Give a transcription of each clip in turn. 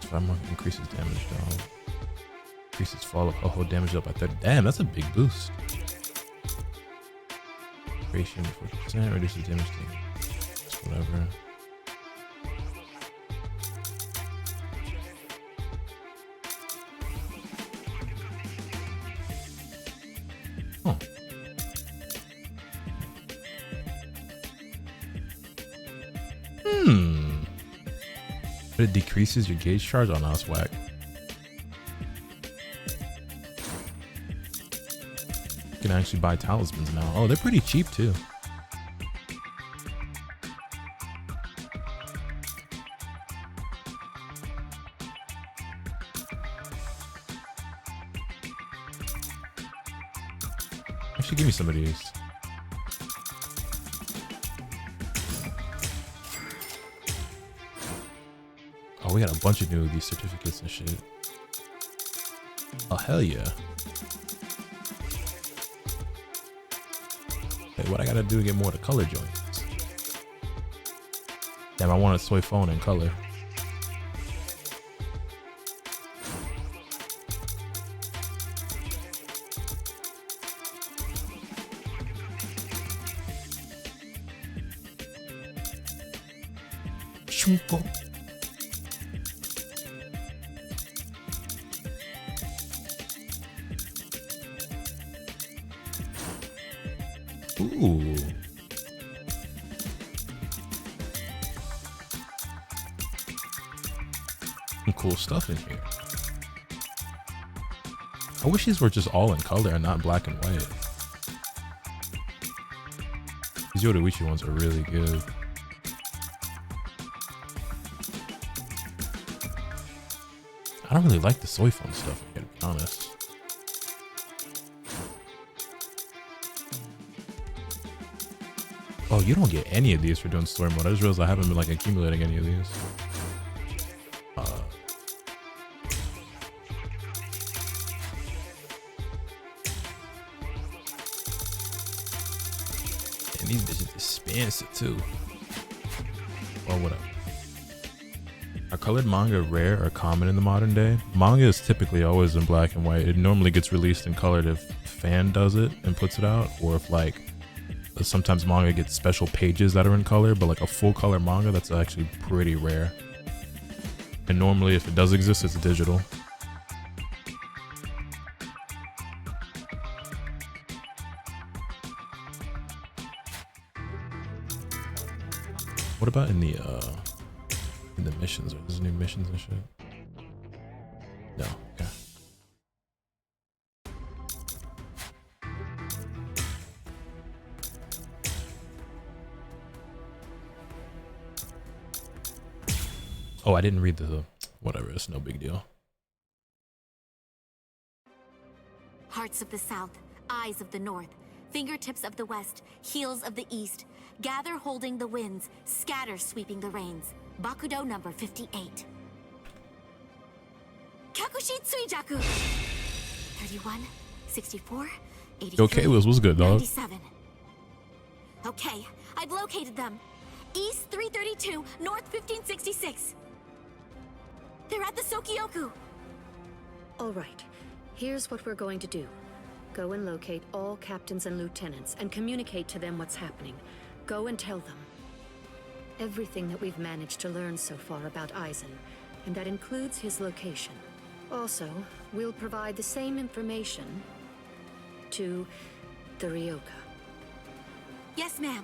5 more increases damage down. Increases fall of ho-ho damage up by 30. Damn, that's a big boost. Duration 40%, reduces damage to whatever. But it decreases your gauge charge on us, whack. You can actually buy talismans now. Oh, they're pretty cheap too. Actually, give me some of these. Oh, we got a bunch of new of these certificates and shit. Oh, hell yeah. Hey, what I gotta do to get more of the color joints? Damn, I want a soy phone in color. Shunko. Ooh. Some cool stuff in here. I wish these were just all in color and not black and white. These Yoruichi ones are really good. I don't really like the soy phone stuff, I gotta be honest. Oh, you don't get any of these for doing story mode. I just realized I haven't been like accumulating any of these. And these bitches expensive too. Or whatever. Are colored manga rare or common in the modern day? Manga is typically always in black and white. It normally gets released in colored if fan does it and puts it out, or if like sometimes manga gets special pages that are in color, but like a full color manga, that's actually pretty rare. And normally if it does exist, it's digital. What about in the missions? Are there new missions and shit? No, okay. Oh, I didn't read the whatever, it's no big deal. Hearts of the south, eyes of the north, fingertips of the west, heels of the east, gather holding the winds, scatter sweeping the rains. Bakudo number 58. Kakushi Tsuijaku. 31, 64, 83, Okay, Wills, what's good, dog? 97. Okay, I've located them. East 332, north 1566. They're at the Sokioku. All right, here's what we're going to do. Go and locate all captains and lieutenants and communicate to them what's happening. Go and tell them everything that we've managed to learn so far about Aizen, and that includes his location. Also, we'll provide the same information to the Ryoka. Yes, ma'am.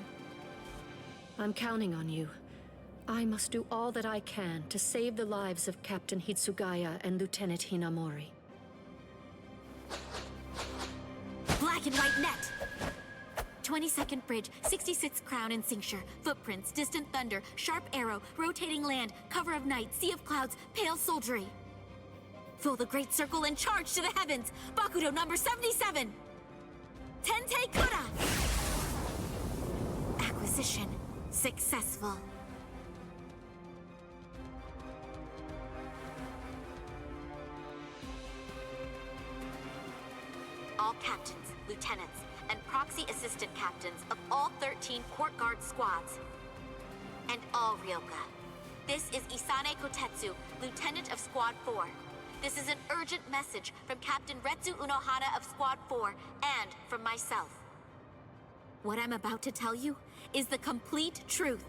I'm counting on you. I must do all that I can to save the lives of Captain Hitsugaya and Lieutenant Hinamori. Black and white net. 22nd bridge, 66th crown and cincture, footprints, distant thunder, sharp arrow, rotating land, cover of night, sea of clouds, pale soldiery. Fill the great circle and charge to the heavens. Bakudo number 77. Tente Kura. Acquisition successful. All captains, lieutenants, and proxy assistant captains of all 13 court guard squads, and all Ryoka. This is Isane Kotetsu, Lieutenant of Squad 4. This is an urgent message from Captain Retsu Unohana of Squad 4 and from myself. What I'm about to tell you is the complete truth.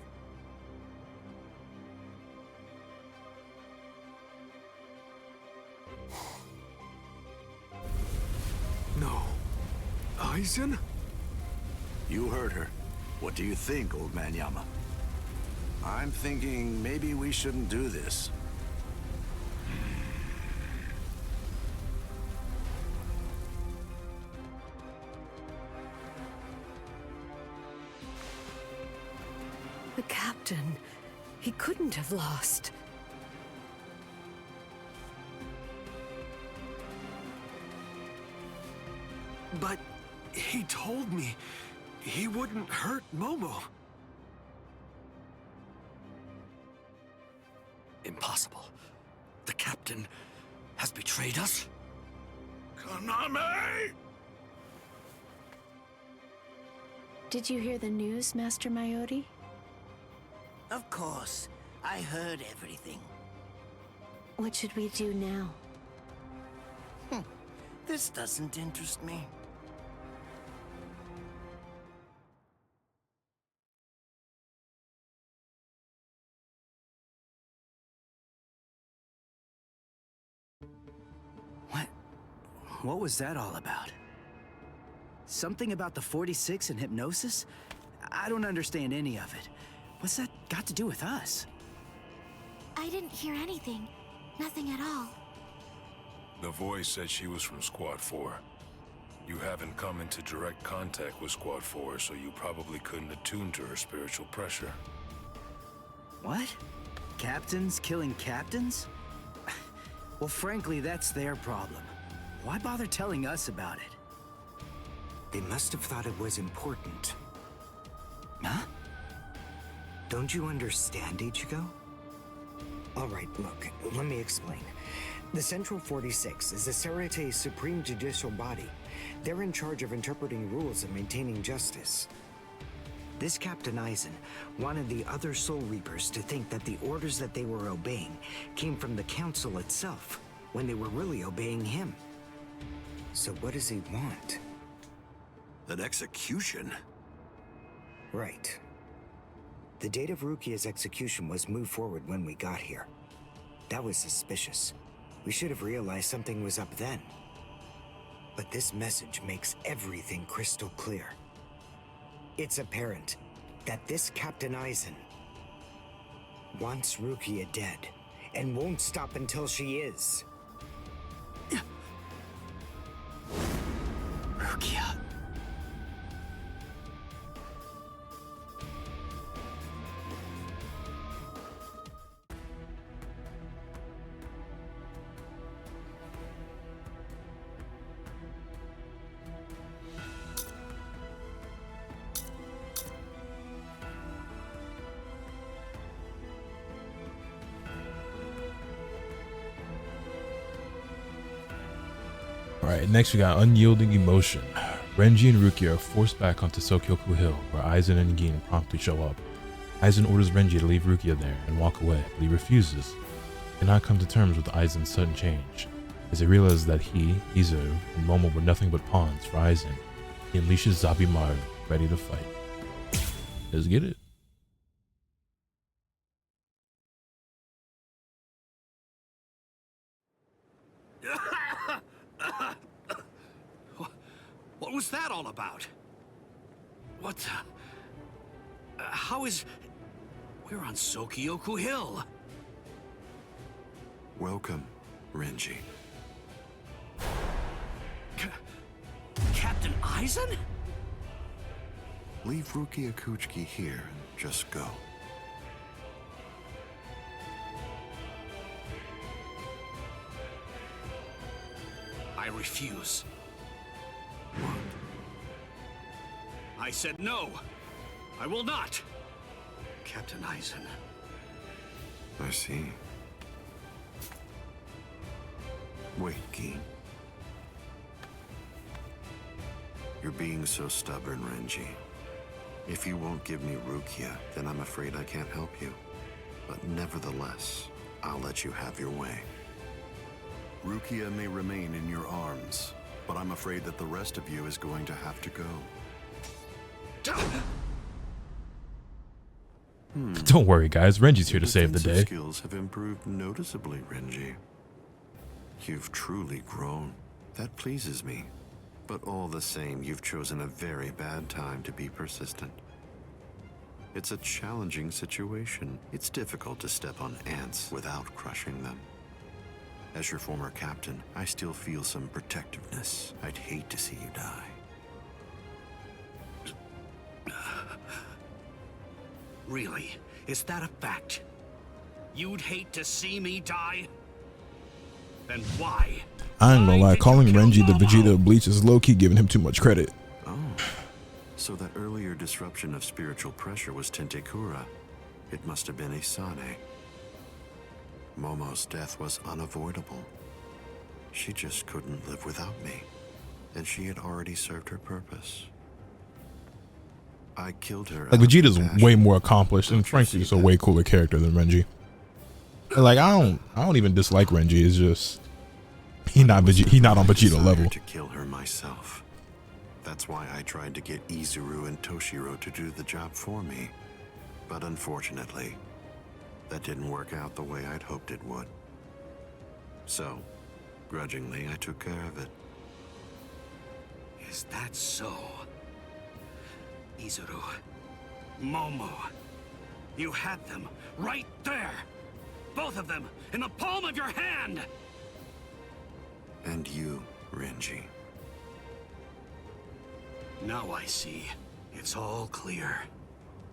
No. Aizen? You heard her. What do you think, old man Yama? I'm thinking maybe we shouldn't do this. The captain, he couldn't have lost. But he told me he wouldn't hurt Momo. Impossible. The captain has betrayed us? Kaname! Did you hear the news, Master Mayori? Of course. I heard everything. What should we do now? This doesn't interest me. What was that all about? Something about the 46 and hypnosis? I don't understand any of it. What's that got to do with us? I didn't hear anything. Nothing at all. The voice said she was from Squad 4. You haven't come into direct contact with Squad 4, so you probably couldn't attune to her spiritual pressure. What? Captains killing captains? Well, frankly, that's their problem. Why bother telling us about it? They must have thought it was important. Huh? Don't you understand, Ichigo? All right, look, let me explain. The Central 46 is the Serete's supreme judicial body. They're in charge of interpreting rules and maintaining justice. This Captain Aizen wanted the other Soul Reapers to think that the orders that they were obeying came from the Council itself, when they were really obeying him. So what does he want? An execution? Right. The date of Rukia's execution was moved forward when we got here. That was suspicious. We should have realized something was up then. But this message makes everything crystal clear. It's apparent that this Captain Aizen wants Rukia dead, and won't stop until she is. Rukia. Alright, next we got Unyielding Emotion. Renji and Rukia are forced back onto Sokyoku Hill, where Aizen and Gin promptly show up. Aizen orders Renji to leave Rukia there and walk away, but he refuses. He cannot come to terms with Aizen's sudden change. As he realizes that he, Izu, and Momo were nothing but pawns for Aizen, he unleashes Zabimaru, ready to fight. Let's get it. What was that all about? What the... how is... We're on Sokyoku Hill. Welcome, Renji. Captain Aizen? Leave Rukia Kuchiki here and just go. I refuse. What? I said no. I will not. Captain Aizen. I see. Wait, Gin. You're being so stubborn, Renji. If you won't give me Rukia, then I'm afraid I can't help you. but nevertheless, I'll let you have your way. Rukia may remain in your arms, but I'm afraid that the rest of you is going to have to go. Don't worry, guys. Renji's here to save the day. Skills have improved noticeably, Renji. You've truly grown. That pleases me. But all the same, you've chosen a very bad time to be persistent. It's a challenging situation. It's difficult to step on ants without crushing them. As your former captain, I still feel some protectiveness. I'd hate to see you die. Really? Is that a fact? You'd hate to see me die? Then why? I ain't gonna lie, calling Renji the Vegeta of Bleach is low-key giving him too much credit. Oh, so that earlier disruption of spiritual pressure was Tentekura. It must have been Isane. Momo's death was unavoidable. She just couldn't live without me, and she had already served her purpose. I killed her. Like, Vegeta's way more accomplished and frankly just a way cooler character than Renji. Like, I don't even dislike Renji. It's just he's not on Vegeta level. To kill her myself. That's why I tried to get Izuru and Toshiro to do the job for me. But unfortunately, that didn't work out the way I'd hoped it would. So, grudgingly, I took care of it. Is that so? Izuru, Momo, you had them right there. Both of them in the palm of your hand. And you, Renji. Now I see. It's all clear.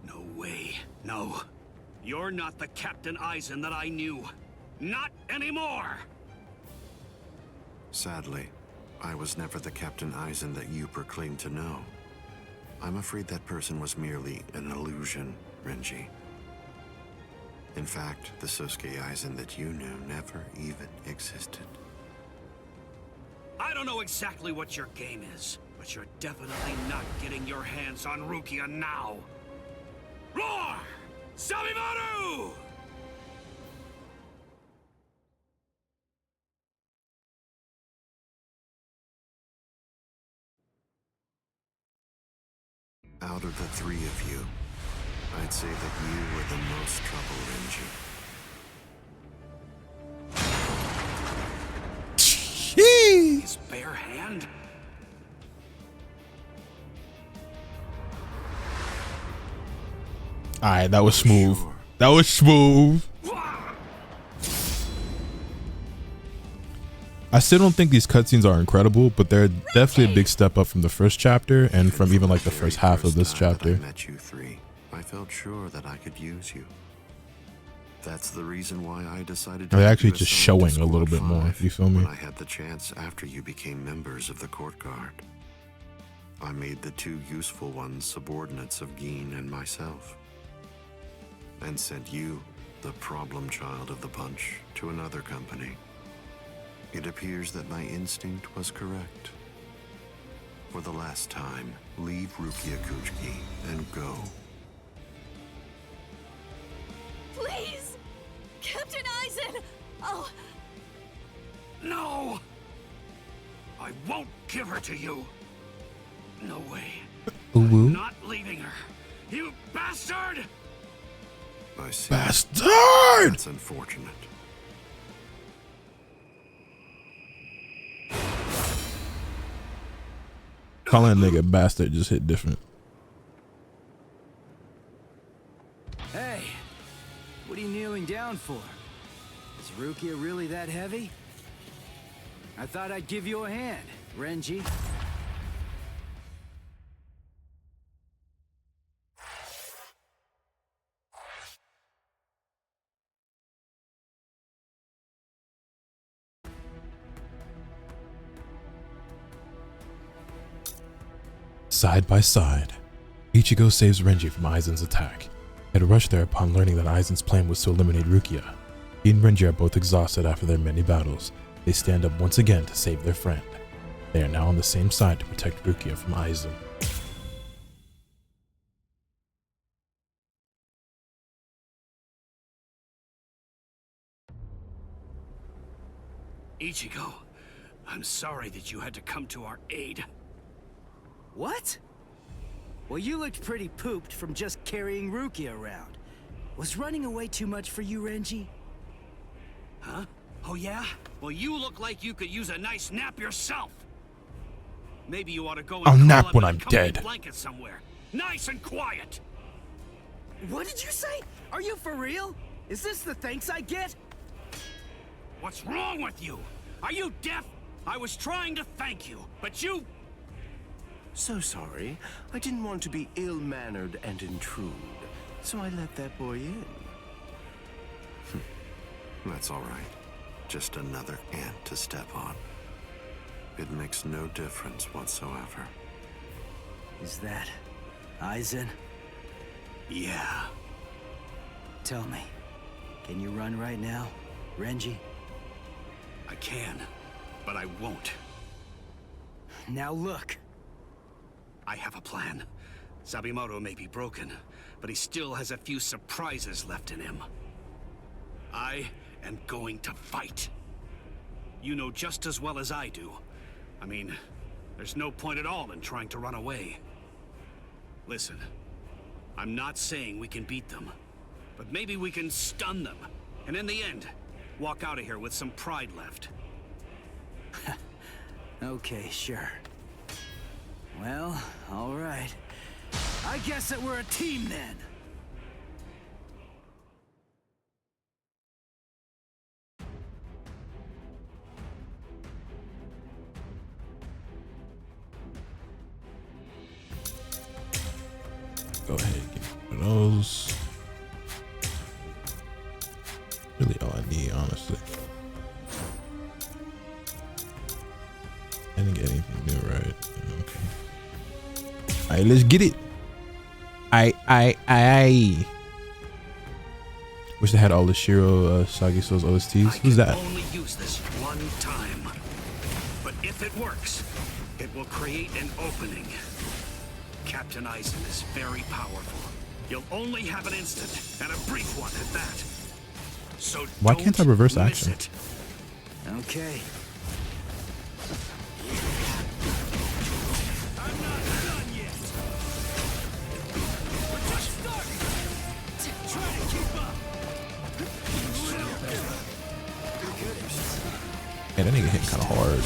No way. No. You're not the Captain Aizen that I knew. Not anymore! Sadly, I was never the Captain Aizen that you proclaimed to know. I'm afraid that person was merely an illusion, Renji. In fact, the Sosuke Aizen that you knew never even existed. I don't know exactly what your game is, but you're definitely not getting your hands on Rukia now. Roar! Sabimaru! Out of the three of you, I'd say that you were the most trouble, Renji. His bare hand? Alright, that was smooth. That was smooth. I still don't think these cutscenes are incredible, but they're definitely a big step up from the first chapter and from even like the first half of this chapter. I met you three. I felt sure that I could use you. That's the reason why I decided to. They're actually just showing a little bit more. You feel me? I had the chance after you became members of the court guard. I made the two useful ones subordinates of Gin and myself, and sent you, the problem child of the bunch, to another company. It appears that my instinct was correct. For the last time, leave Rukia Kuchiki and go. Please! Captain Aizen! Oh! No! I won't give her to you. No way. I'm not leaving her. You bastard! I see. Bastard! That's unfortunate. Calling a nigga bastard just hit different. Hey, what are you kneeling down for? Is Rukia really that heavy? I thought I'd give you a hand, Renji. Side by side, Ichigo saves Renji from Aizen's attack. Had rushed there upon learning that Aizen's plan was to eliminate Rukia. He and Renji are both exhausted after their many battles. They stand up once again to save their friend. They are now on the same side to protect Rukia from Aizen. Ichigo, I'm sorry that you had to come to our aid. What? Well, you looked pretty pooped from just carrying Rukia around. Was running away too much for you, Renji? Huh? Oh yeah? Well, you look like you could use a nice nap yourself. Maybe you ought to go and I'll curl nap up when in a I'm comfy dead. blanket somewhere. Nice and quiet. What did you say? Are you for real? Is this the thanks I get? What's wrong with you? Are you deaf? I was trying to thank you, but you... So sorry. I didn't want to be ill-mannered and intrude, so I let that boy in. That's all right. Just another ant to step on. It makes no difference whatsoever. Is that Aizen? Yeah. Tell me, can you run right now, Renji? I can, but I won't. Now look. I have a plan. Sabimoto may be broken, but he still has a few surprises left in him. I am going to fight. You know just as well as I do. I mean, there's no point at all in trying to run away. Listen, I'm not saying we can beat them, but maybe we can stun them, and in the end, walk out of here with some pride left. Okay, sure. Well, all right. I guess that we're a team then. Go ahead and get one of those. Really all I need, honestly. I didn't get anything new, right? Okay. Alright, let's get it. I wish they had all the Shiro Sagiso's OSTs. Who's that? I can only use this one time. But if it works, it will create an opening. Captain Aizen is very powerful. You'll only have an instant, and a brief one at that. So why can't I reverse action? It. Okay. I'm not done yet. We're just starting. Try to keep up. Yeah, that nigga hit kind of hard.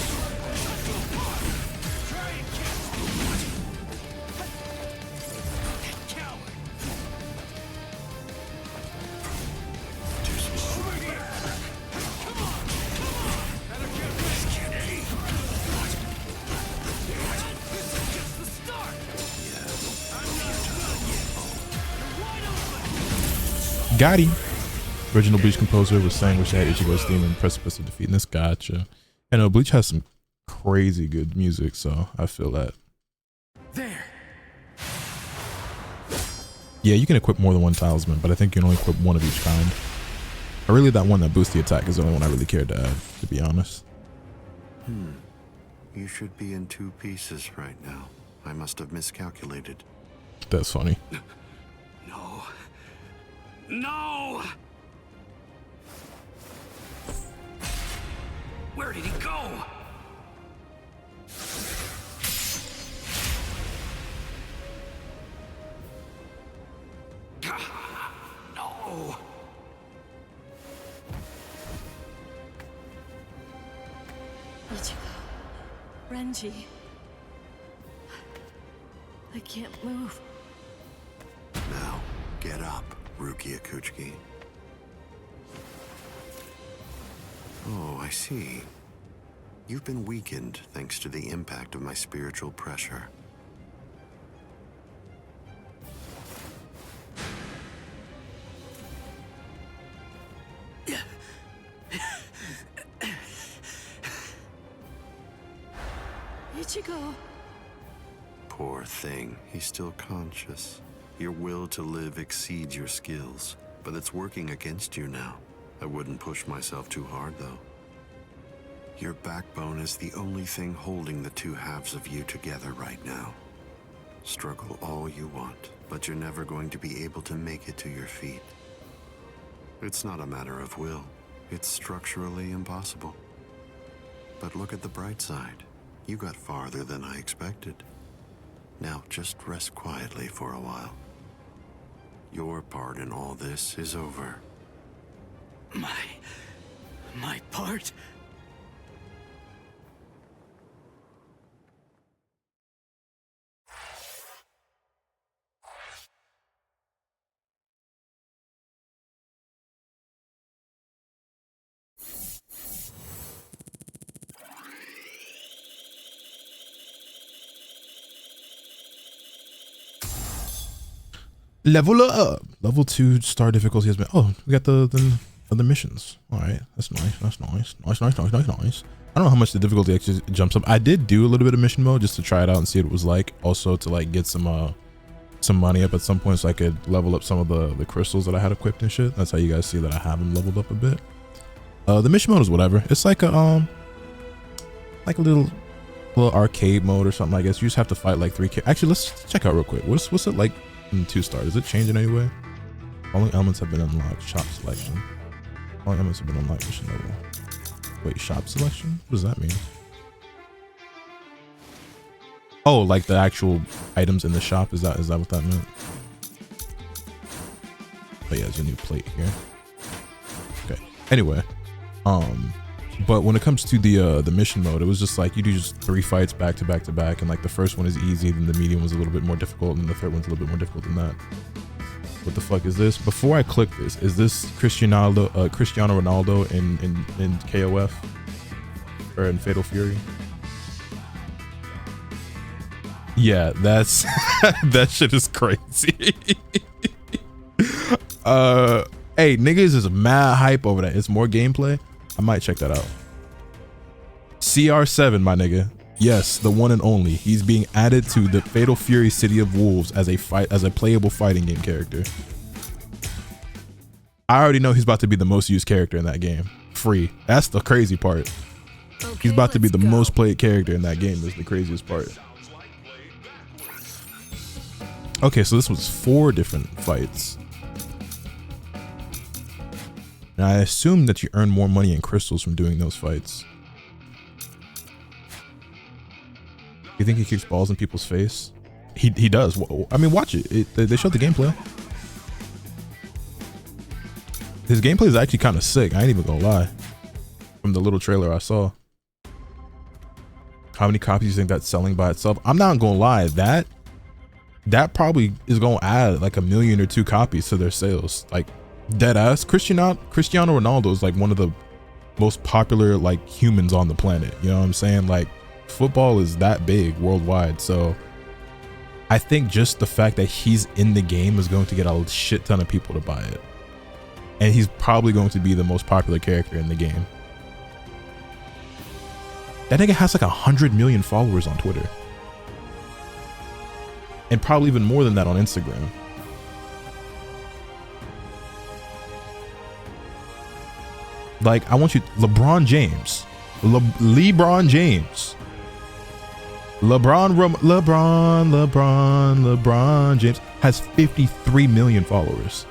Got him. Original Bleach composer was saying wish they had Ichigo's theme and precipice of defeating this. Gotcha. I know Bleach has some crazy good music, so I feel that. There. Yeah, you can equip more than one talisman, but I think you can only equip one of each kind. I really that one that boosts the attack is the only one I really cared to add, to be honest. You should be in two pieces right now. I must have miscalculated. That's funny. No. No! Where did he go? No! Ichigo. Renji. I can't move. Now, get up, Rukia Kuchiki. Oh, I see. You've been weakened thanks to the impact of my spiritual pressure. Ichigo. Poor thing, he's still conscious. Your will to live exceeds your skills, but it's working against you now. I wouldn't push myself too hard, though. Your backbone is the only thing holding the two halves of you together right now. Struggle all you want, but you're never going to be able to make it to your feet. It's not a matter of will. It's structurally impossible. But look at the bright side. You got farther than I expected. Now just rest quietly for a while. Your part in all this is over. My part? Level up. Level 2 star difficulty has been. Oh, we got the other missions. All right, that's nice. That's nice. Nice. I don't know how much the difficulty actually jumps up. I did do a little bit of mission mode just to try it out and see what it was like. Also to like get some money up at some point so I could level up some of the crystals that I had equipped and shit. That's how you guys see that I have them leveled up a bit. The mission mode is whatever. It's like a little arcade mode or something. I guess you just have to fight like 3 Actually, let's check out real quick. What's it like in 2 stars? Does it change in any way? Following elements have been unlocked. Shop selection. Following elements have been unlocked. Mission level. Wait, shop selection? What does that mean? Oh, like the actual items in the shop. Is that what that meant? But yeah, there's a new plate here. Okay. Anyway, but when it comes to the mission mode, it was just like you do just 3 fights back to back to back, and like the first one is easy, then the medium was a little bit more difficult, and the third one's a little bit more difficult than that. What the fuck is this? Before I click this, is this Cristiano Ronaldo in KOF or in Fatal Fury? Yeah, that's that shit is crazy. Hey, niggas is mad hype over that. It's more gameplay. I might check that out. CR7, my nigga. Yes, the one and only. He's being added to the Fatal Fury City of Wolves as a playable fighting game character. I already know he's about to be the most used character in that game. Free. That's the crazy part. Okay, he's about to be the most played character in that game. Is the craziest part. Okay, so this was 4 different fights. Now I assume that you earn more money in crystals from doing those fights. You think he kicks balls in people's face? He does. I mean, watch it. They showed the gameplay. His gameplay is actually kind of sick. I ain't even gonna lie. From the little trailer I saw. How many copies do you think that's selling by itself? I'm not gonna lie. That probably is gonna add like 1 million or 2 copies to their sales. Like dead ass. Cristiano Ronaldo is like one of the most popular like humans on the planet. You know what I'm saying? Like football is that big worldwide. So I think just the fact that he's in the game is going to get a shit ton of people to buy it. And he's probably going to be the most popular character in the game. That nigga has like 100 million followers on Twitter. And probably even more than that on Instagram. Like, I want you, LeBron James. LeBron James has 53 million followers.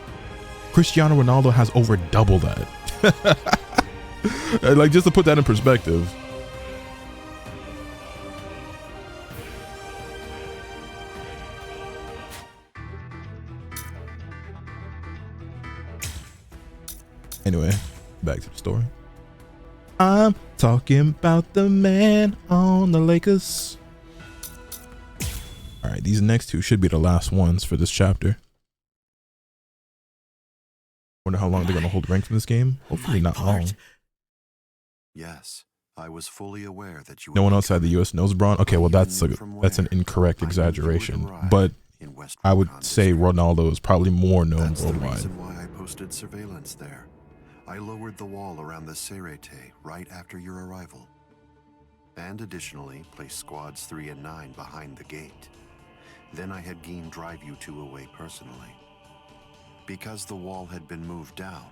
Cristiano Ronaldo has over double that. Like, just to put that in perspective. Anyway, back to the story. I'm talking about the man on the Lakers. All right, these next 2 should be the last ones for this chapter. Wonder how long they're gonna hold rank in this game. Hopefully not long. Yes, I was fully aware that you. No one outside the U.S. knows Braun. Okay, well that's an incorrect exaggeration, but I would say Ronaldo is probably more known That's worldwide. the reason why I posted surveillance there. I lowered the wall around the Serete right after your arrival, and additionally placed squads 3 and 9 behind the gate. Then I had Geen drive you 2 away personally. Because the wall had been moved down,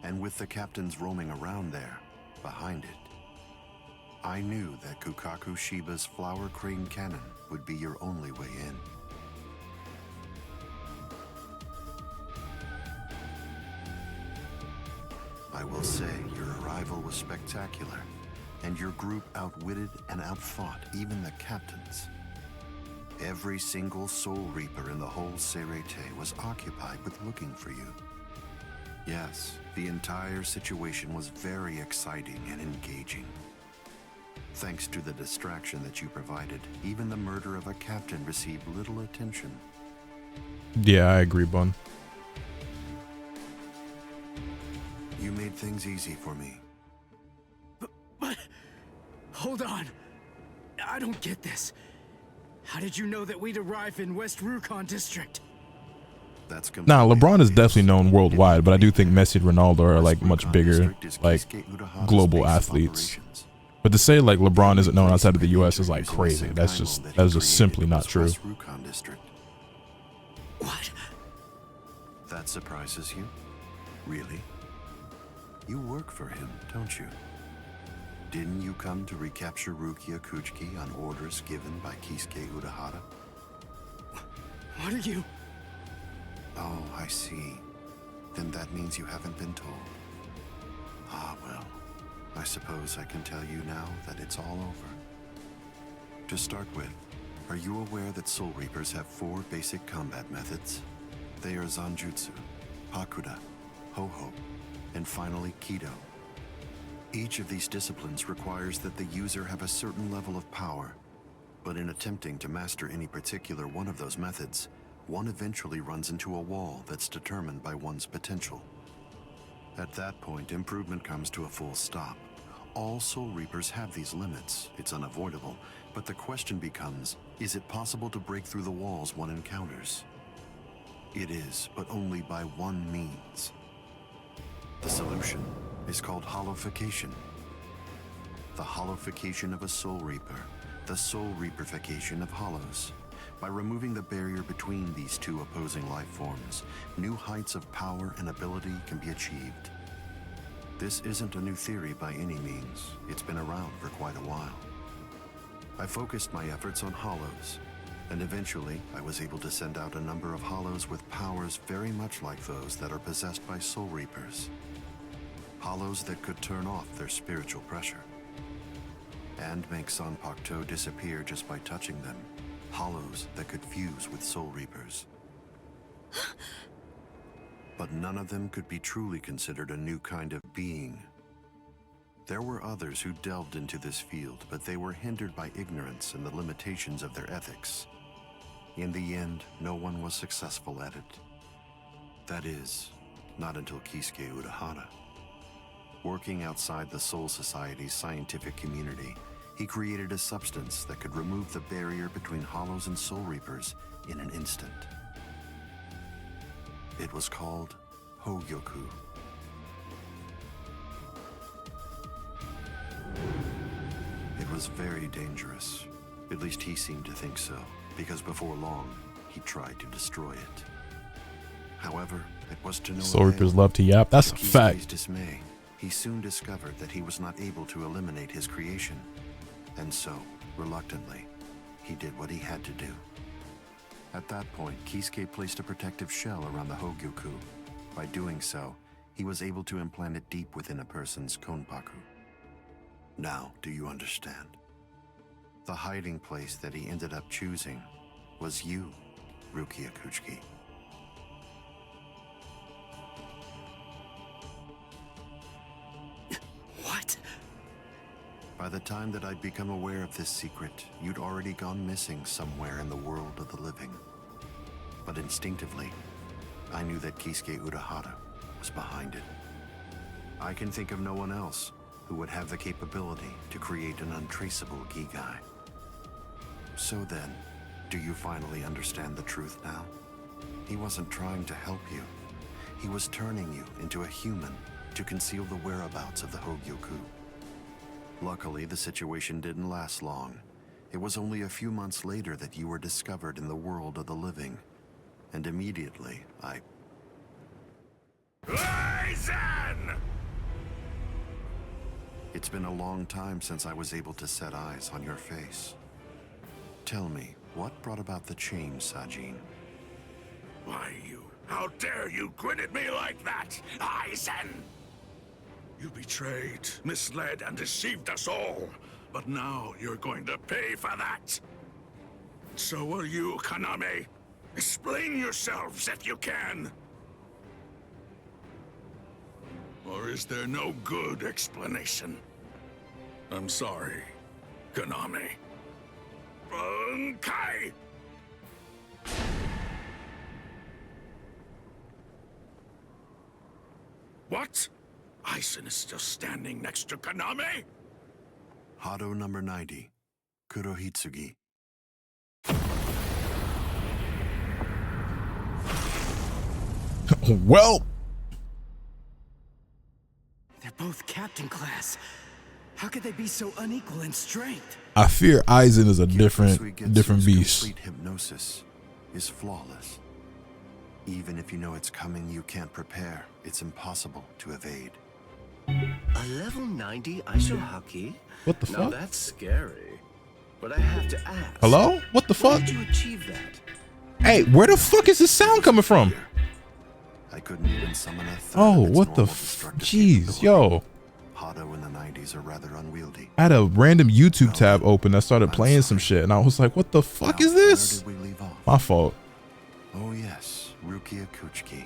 and with the captains roaming around there, behind it, I knew that Kukaku Shiba's Flower Crane Cannon would be your only way in. I will say your arrival was spectacular, and your group outwitted and outfought even the captains. Every single Soul Reaper in the whole Serete was occupied with looking for you. Yes, the entire situation was very exciting and engaging. Thanks to the distraction that you provided, even the murder of a captain received little attention. Yeah, I agree, Bun. You made things easy for me. But hold on. I don't get this. How did you know that we'd arrive in West Rukon district? That's Nah, LeBron is definitely known worldwide, but I do think Messi and Ronaldo are like much bigger, like global athletes. But to say like LeBron isn't known outside of the US is like crazy. That's just simply not true. What? That surprises you? Really? You work for him, don't you? Didn't you come to recapture Rukia Kuchiki on orders given by Kisuke Urahara? What are you? Oh, I see. Then that means you haven't been told. Ah, well, I suppose I can tell you now that it's all over. To start with, are you aware that Soul Reapers have 4 basic combat methods? They are Zanjutsu, Hakuda, Ho-Ho, and finally Kido. Each of these disciplines requires that the user have a certain level of power, but in attempting to master any particular one of those methods, one eventually runs into a wall that's determined by one's potential. At that point, improvement comes to a full stop. All Soul Reapers have these limits. It's unavoidable, but the question becomes, is it possible to break through the walls one encounters? It is, but only by one means. The solution is called hollowification. The hollowification of a Soul Reaper, the Soul Reaperification of hollows. By removing the barrier between these two opposing life forms, new heights of power and ability can be achieved. This isn't a new theory by any means. It's been around for quite a while. I focused my efforts on hollows, and eventually I was able to send out a number of hollows with powers very much like those that are possessed by Soul Reapers. Hollows that could turn off their spiritual pressure and make Zanpakuto disappear just by touching them. Hollows that could fuse with Soul Reapers. But none of them could be truly considered a new kind of being. There were others who delved into this field, but they were hindered by ignorance and the limitations of their ethics. In the end, no one was successful at it. That is, not until Kisuke Urahara. Working outside the Soul Society's scientific community, he created a substance that could remove the barrier between hollows and Soul Reapers in an instant. It was called Hogyoku. It was very dangerous. At least he seemed to think so, because before long, he tried to destroy it. However, it was to no Soul Reapers love to yap. That's a fact. To his dismay, he soon discovered that he was not able to eliminate his creation. And so, reluctantly, he did what he had to do. At that point, Kisuke placed a protective shell around the Hogyoku. By doing so, he was able to implant it deep within a person's konpaku. Now, do you understand? The hiding place that he ended up choosing was you, Rukia Kuchiki. What? By the time that I'd become aware of this secret, you'd already gone missing somewhere in the world of the living. But instinctively, I knew that Kisuke Urahara was behind it. I can think of no one else who would have the capability to create an untraceable Gigai. So then, do you finally understand the truth now? He wasn't trying to help you. He was turning you into a human to conceal the whereabouts of the Hogyoku. Luckily, the situation didn't last long. It was only a few months later that you were discovered in the world of the living. And immediately, Aizen! It's been a long time since I was able to set eyes on your face. Tell me, what brought about the change, Sajin? Why, you... How dare you grin at me like that, Aizen? You betrayed, misled, and deceived us all. But now you're going to pay for that. So will you, Kaname. Explain yourselves if you can. Or is there no good explanation? I'm sorry, Kaname. Bunkai! What? Aizen is still standing next to Kaname? Hado number 90, Kurohitsugi. Well, They're both captain class. How could they be so unequal in strength? I fear Aizen is a different beast. Complete hypnosis is flawless. Even if you know it's coming, you can't prepare. It's impossible to evade. A level 90 Aisho Haki? What the Now fuck? that's scary. But I have to ask. Hello? What the fuck? How did you achieve that? Hey, where the fuck is this sound coming from? I couldn't even summon a third Oh, of its what the normal f- destructive jeez, capability. yo. Hado in the 90s are rather unwieldy. I had a random YouTube tab open that started playing some shit, and I was like, what the fuck is this? Where did we leave off? My fault. Oh yes, Rukia Kuchiki.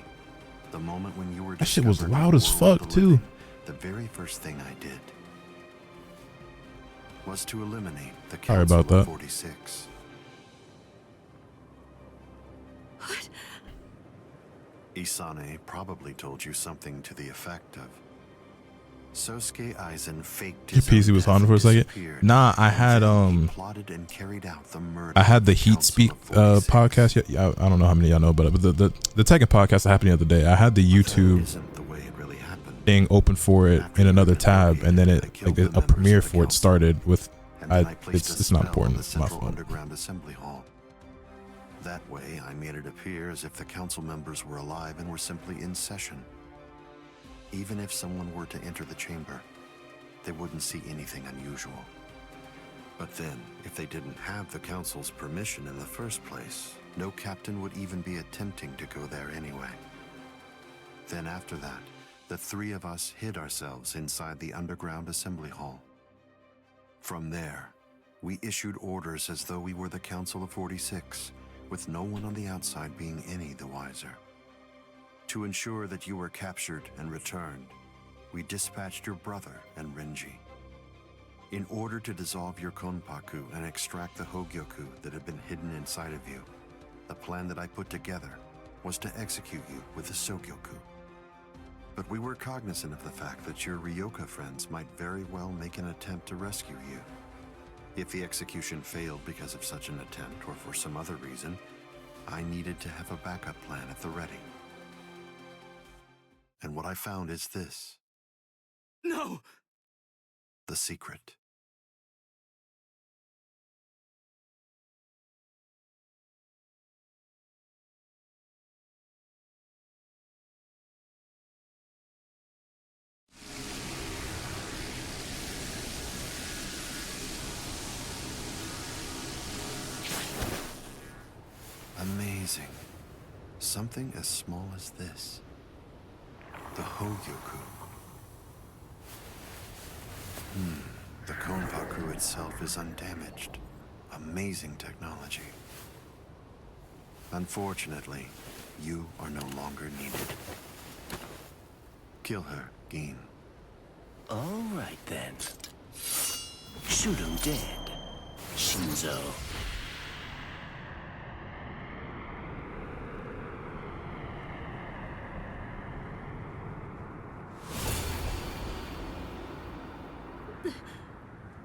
The moment when you were That shit was discovered in loud the as world fuck, of the too. living, the very first thing I did was to eliminate the Sorry Council about that. of 46. What? Isane probably told you something to the effect of Sosuke Aizen faked Your his PC own was death on and for a second. disappeared. Nah, I had Then he plotted and carried out the murder I had of the Heat Council Speak of 46. podcast. Yeah, I don't know how many of y'all know, but the Tekken podcast that happened the other day. I had the YouTube Isn't the way it really happened. thing open for it in another tab, and then a premiere for it started with. And then I placed a It's not spell on important. the It's my central fault. underground assembly hall. That way, I made it appear as if the council members were alive and were simply in session. Even if someone were to enter the chamber, they wouldn't see anything unusual. But then, if they didn't have the council's permission in the first place, no captain would even be attempting to go there anyway. Then after that, the three of us hid ourselves inside the underground assembly hall. From there, we issued orders as though we were the Council of 46, with no one on the outside being any the wiser. To ensure that you were captured and returned, we dispatched your brother and Renji. In order to dissolve your Konpaku and extract the Hogyoku that had been hidden inside of you, the plan that I put together was to execute you with the Sogyoku. But we were cognizant of the fact that your Ryoka friends might very well make an attempt to rescue you. If the execution failed because of such an attempt or for some other reason, I needed to have a backup plan at the ready. And what I found is this. No! The secret. Amazing. Something as small as this. The Hogyoku. The Konpaku itself is undamaged. Amazing technology. Unfortunately, you are no longer needed. Kill her, Gin. All right then. Shoot him dead, Shinzo.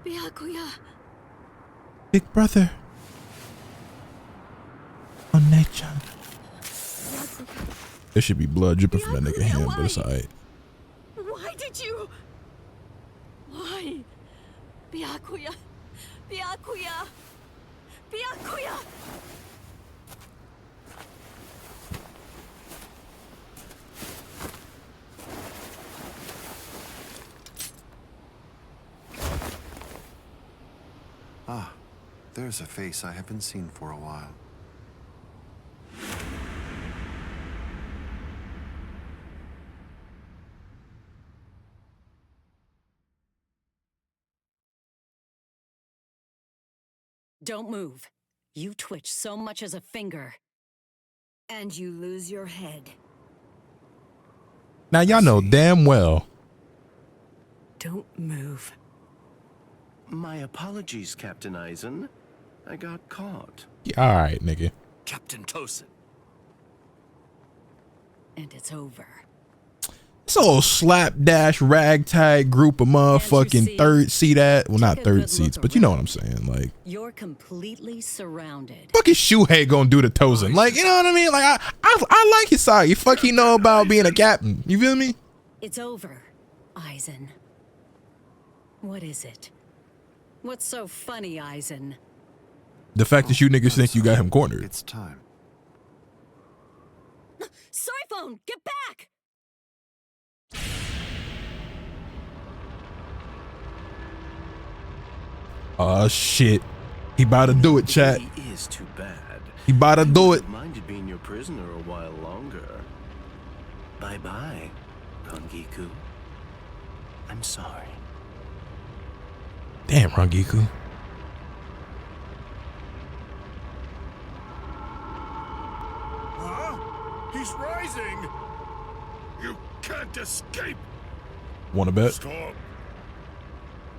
Byakuya. Big brother. One-chan. There should be blood dripping from that nigga hand, but it's alright. Why did you? Why? Byakuya. Byakuya. Byakuya. Ah, there's a face I haven't seen for a while. Don't move. You twitch so much as a finger. And you lose your head. Now y'all know damn well. Don't move. My apologies, Captain Aizen. I got caught. Yeah, all right, nigga. Captain Tosin. And it's over. It's a little slapdash ragtag group of motherfucking third seat at. Well, not third seats, but you know what I'm saying. Like, you're completely surrounded. fucking Shuhei gonna do the Tosin. Like, you know what I mean? Like, I like his side. You fuck he know about being a captain. You feel me? It's over, Aizen. What is it? What's so funny, Aizen? The fact that you niggas think you got him cornered. It's time. Soiphone, get back! Oh shit. He about to do it, chat. He is too bad. He about to do it. Minded being your prisoner a while longer. Bye-bye, Rangiku. I'm sorry. Damn, Rangiku. Huh? He's rising! You can't escape! Wanna bet? Stop.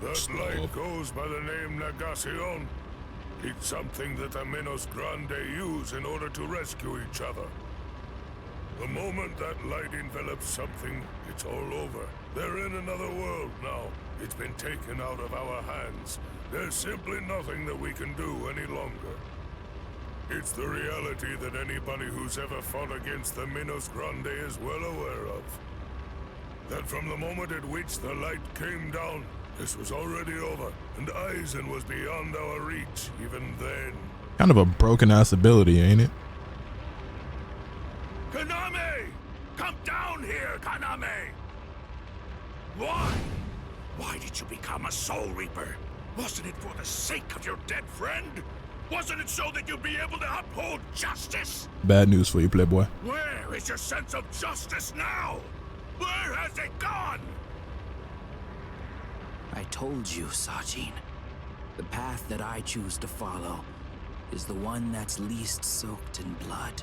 That light goes by the name Negacion. It's something that the Minos Grande use in order to rescue each other. The moment that light envelops something, it's all over. They're in another world now. It's been taken out of our hands. There's simply nothing that we can do any longer. It's the reality that anybody who's ever fought against the Minos Grande is well aware of. That from the moment at which the light came down, this was already over, and Aizen was beyond our reach even then. Kind of a broken ass ability, ain't it? Kaname! Come down here, Kaname! Why? Why did you become a Soul Reaper? Wasn't it for the sake of your dead friend? Wasn't it so that you'd be able to uphold justice? Bad news for you, Playboy. Where is your sense of justice now? Where has it gone? I told you, Sajin. The path that I choose to follow is the one that's least soaked in blood.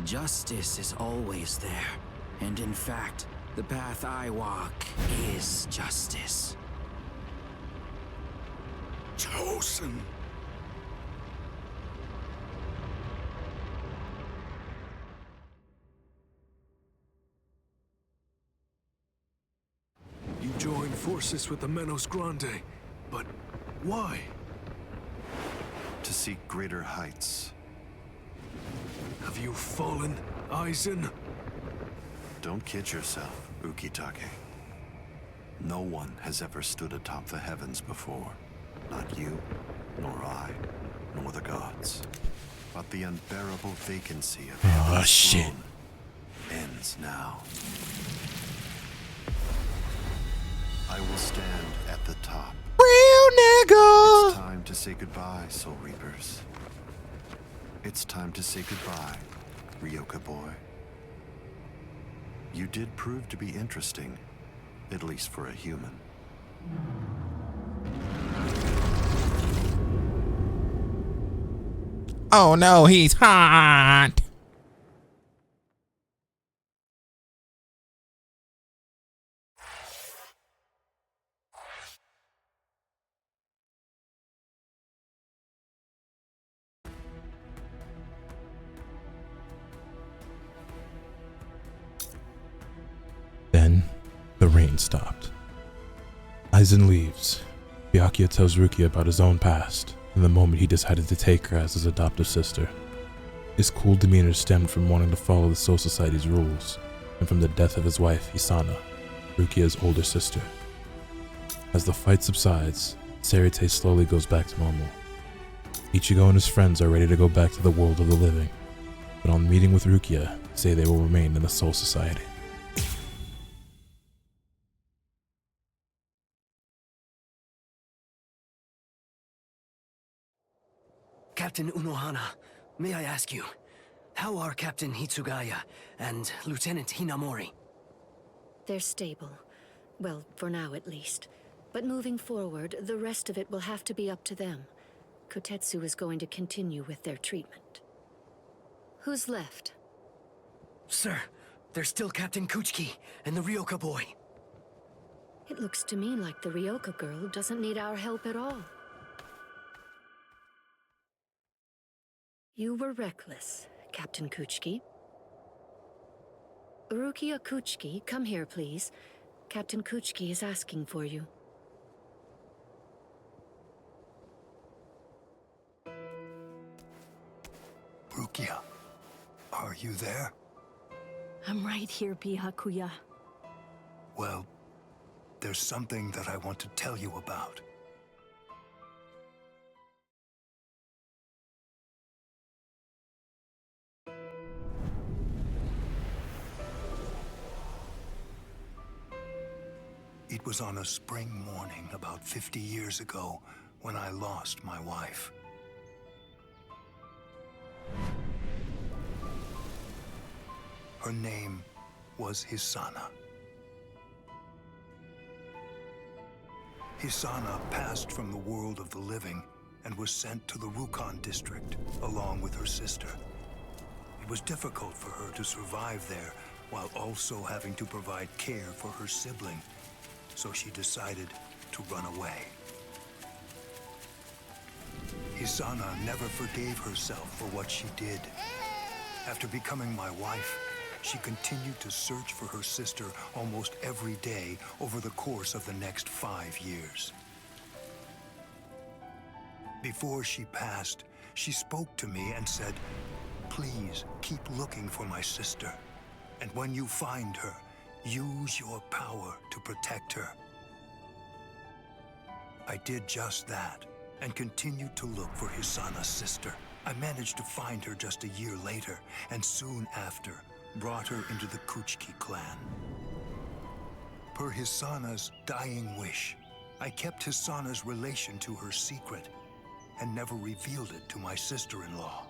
Justice is always there, and in fact, the path I walk is justice. Tosin. You joined forces with the Minos Grande, but why? To seek greater heights. Have you fallen, Aizen? Don't kid yourself, Ukitake. No one has ever stood atop the heavens before. Not you, nor I, nor the gods. But the unbearable vacancy of heaven's throne ends now. I will stand at the top. Real nigga! It's time to say goodbye, Soul Reapers. It's time to say goodbye, Ryoka boy. You did prove to be interesting, at least for a human. Oh no, he's hot. Then the rain stopped. Aizen leaves. Byakuya tells Rukia about his own past and the moment he decided to take her as his adoptive sister. His cool demeanor stemmed from wanting to follow the Soul Society's rules and from the death of his wife, Isana, Rukia's older sister. As the fight subsides, Sarite slowly goes back to normal. Ichigo and his friends are ready to go back to the world of the living, but on meeting with Rukia, say they will remain in the Soul Society. Captain Unohana, may I ask you, how are Captain Hitsugaya and Lieutenant Hinamori? They're stable. Well, for now at least. But moving forward, the rest of it will have to be up to them. Kotetsu is going to continue with their treatment. Who's left? Sir, there's still Captain Kuchiki and the Ryoka boy. It looks to me like the Ryoka girl doesn't need our help at all. You were reckless, Captain Kuchiki. Rukia Kuchiki, come here, please. Captain Kuchiki is asking for you. Rukia, are you there? I'm right here, Byakuya. Well, there's something that I want to tell you about. It was on a spring morning about 50 years ago when I lost my wife. Her name was Hisana. Hisana passed from the world of the living and was sent to the Rukon district along with her sister. It was difficult for her to survive there while also having to provide care for her sibling, so she decided to run away. Hisana never forgave herself for what she did. After becoming my wife, she continued to search for her sister almost every day over the course of the next 5 years. Before she passed, she spoke to me and said, "Please keep looking for my sister, and when you find her, use your power to protect her." I did just that and continued to look for Hisana's sister. I managed to find her just a year later, and soon after, brought her into the Kuchiki clan. Per Hisana's dying wish, I kept Hisana's relation to her secret and never revealed it to my sister-in-law.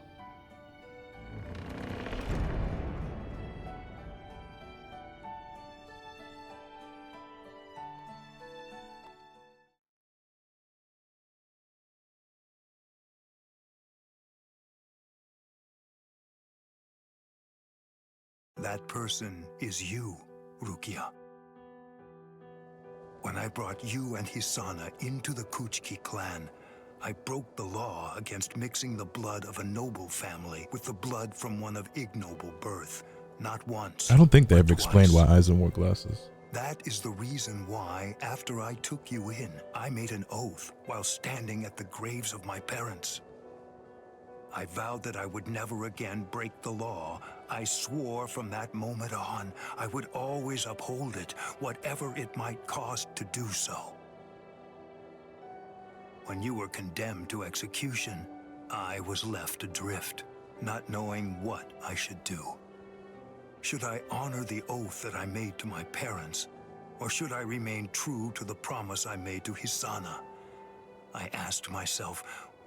That person is you, Rukia. When I brought you and Hisana into the Kuchiki clan, I broke the law against mixing the blood of a noble family with the blood from one of ignoble birth, not once. I don't think they but ever explained twice. why Aizen wore glasses. That is the reason why, after I took you in, I made an oath while standing at the graves of my parents. I vowed that I would never again break the law. I swore from that moment on, I would always uphold it, whatever it might cost to do so. When you were condemned to execution, I was left adrift, not knowing what I should do. Should I honor the oath that I made to my parents, or should I remain true to the promise I made to Hisana? I asked myself,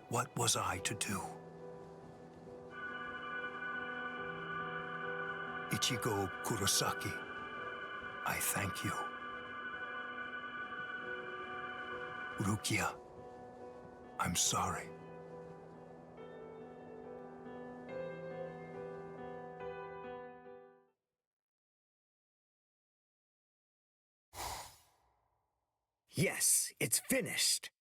what was I to do? Ichigo Kurosaki, I thank you. Rukia, I'm sorry. Yes, it's finished.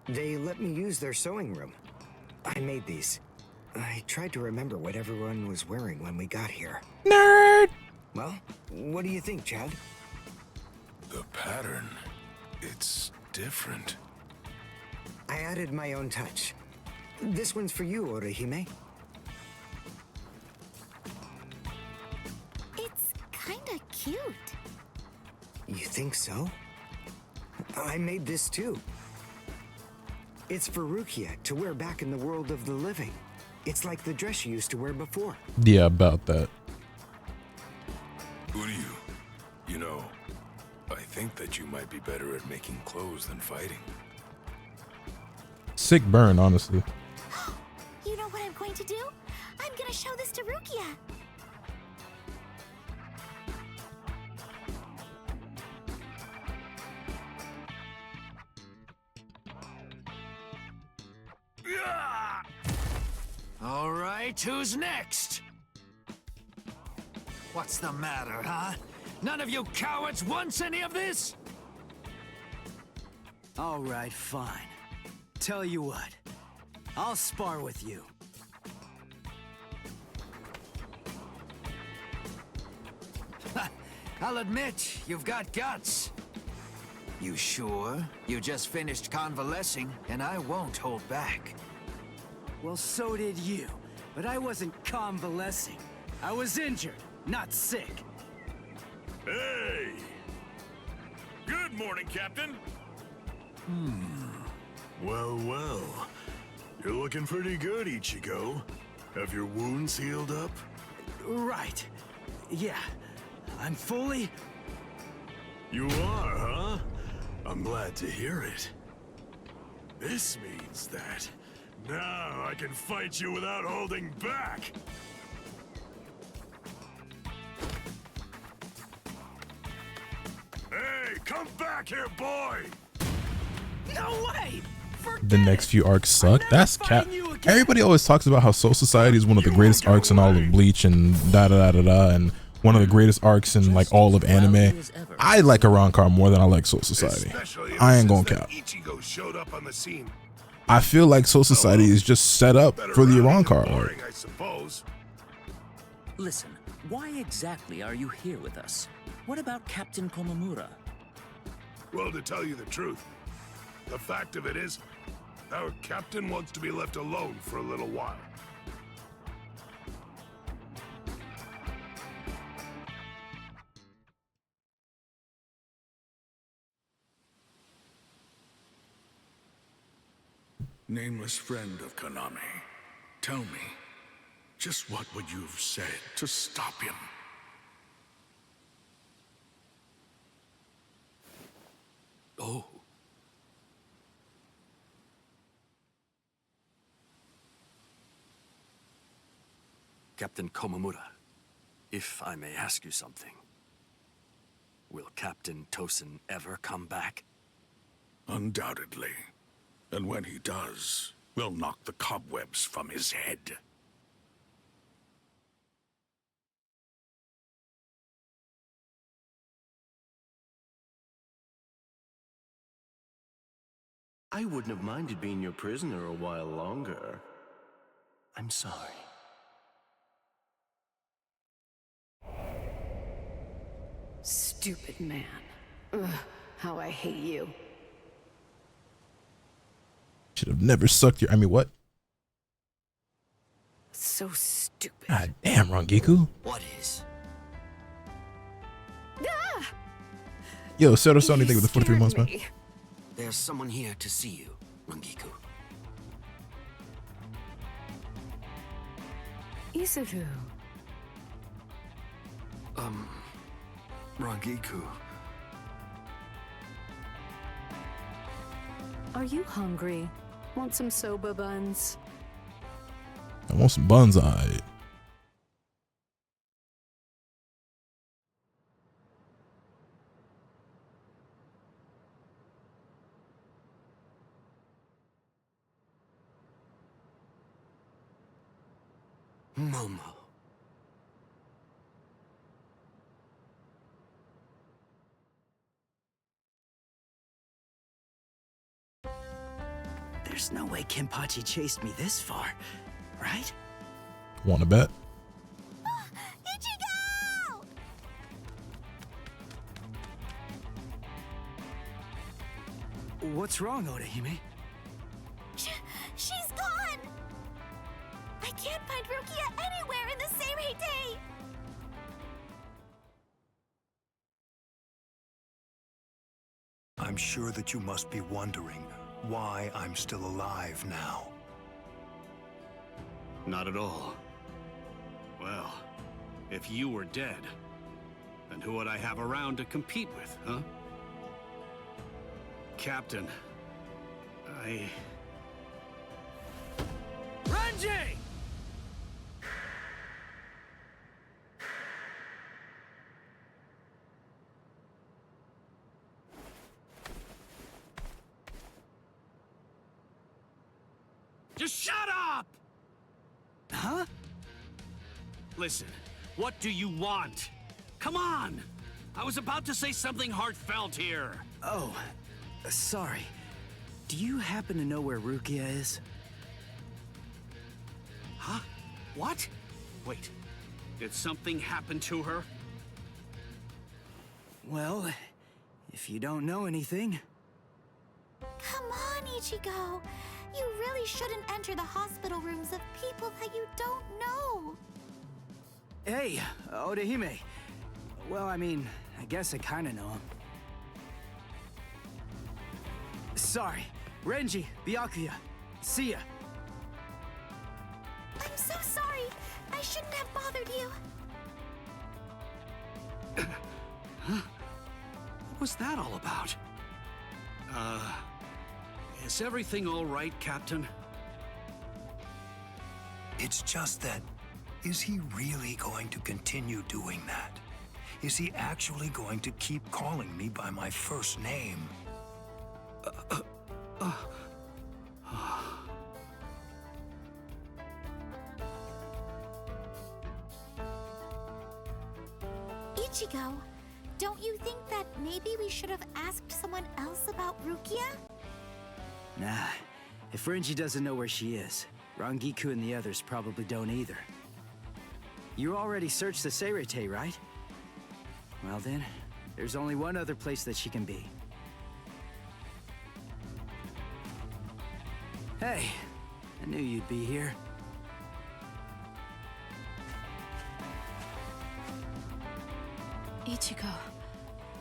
They let me use their sewing room. I made these. I tried to remember what everyone was wearing when we got here. Nerd! Well, what do you think, Chad? The pattern, it's different. I added my own touch. This one's for you, Orihime. It's kinda cute. You think so? I made this too. It's for Rukia to wear back in the world of the living. It's like the dress she used to wear before. Yeah, about that. Uryu, you know, I think that you might be better at making clothes than fighting. Sick burn, honestly. You know what I'm going to do? I'm gonna show this to Rukia. All right, who's next? What's the matter, huh? None of you cowards wants any of this? All right, fine. Tell you what, I'll spar with you. I'll admit, you've got guts. You sure? You just finished convalescing, and I won't hold back. Well, so did you. But I wasn't convalescing. I was injured, not sick. Hey! Good morning, Captain. Well, well. You're looking pretty good, Ichigo. Have your wounds healed up? Right. Yeah. I'm fully... You are, huh? I'm glad to hear it. This means that now I can fight you without holding back. Hey, come back here, boy! No way! The next few arcs suck. That's cap. Everybody always talks about how Soul Society is one of the greatest arcs in all of Bleach and da da da da da, and one of the greatest arcs in like all of anime. I like Arrancar more than I like Soul Society. I ain't gonna cap. Ichigo showed up on the scene. I feel like Soul Society is just set up for the Arrancar arc. I suppose. Listen, why exactly are you here with us? What about Captain Komamura? Well, to tell you the truth, the fact of it is, our captain wants to be left alone for a little while. Nameless friend of Konami, tell me, just what would you have said to stop him? Oh. Captain Komamura, if I may ask you something. Will Captain Tosen ever come back? Undoubtedly. And when he does, we'll knock the cobwebs from his head. I wouldn't have minded being your prisoner a while longer. I'm sorry. Stupid man. Ugh, how I hate you. Should have never sucked your. I mean, what? So stupid. God damn, Rangiku. What is? Ah! Yo, Seto Sony, thank you for the 43 months, man. There's someone here to see you, Rangiku. Izuku. Rangiku. Are you hungry? Want some soba buns? I want some buns, alright. Momo. There's no way Kenpachi chased me this far, right? Want to bet? Ichigo! What's wrong, Orihime? She's gone! I can't find Rukia anywhere in the same day! I'm sure that you must be wondering why I'm still alive now. Not at all. Well, if you were dead, then who would I have around to compete with, huh? Captain, Renji! Just shut up! Huh? Listen, what do you want? Come on! I was about to say something heartfelt here. Oh, sorry. Do you happen to know where Rukia is? Huh? What? Wait, did something happen to her? Well, if you don't know anything... Come on, Ichigo. You really shouldn't enter the hospital rooms of people that you don't know. Hey, Odahime. Well, I mean, I guess I kinda know him. Sorry. Renji, Byakuya. See ya. I'm so sorry. I shouldn't have bothered you. What was that all about? Is everything all right, Captain? It's just that, is he really going to continue doing that? Is he actually going to keep calling me by my first name? Ichigo, don't you think that maybe we should have asked someone else about Rukia? Nah, if Renji doesn't know where she is, Rangiku and the others probably don't either. You already searched the Seirete, right? Well then, there's only one other place that she can be. Hey, I knew you'd be here. Ichigo,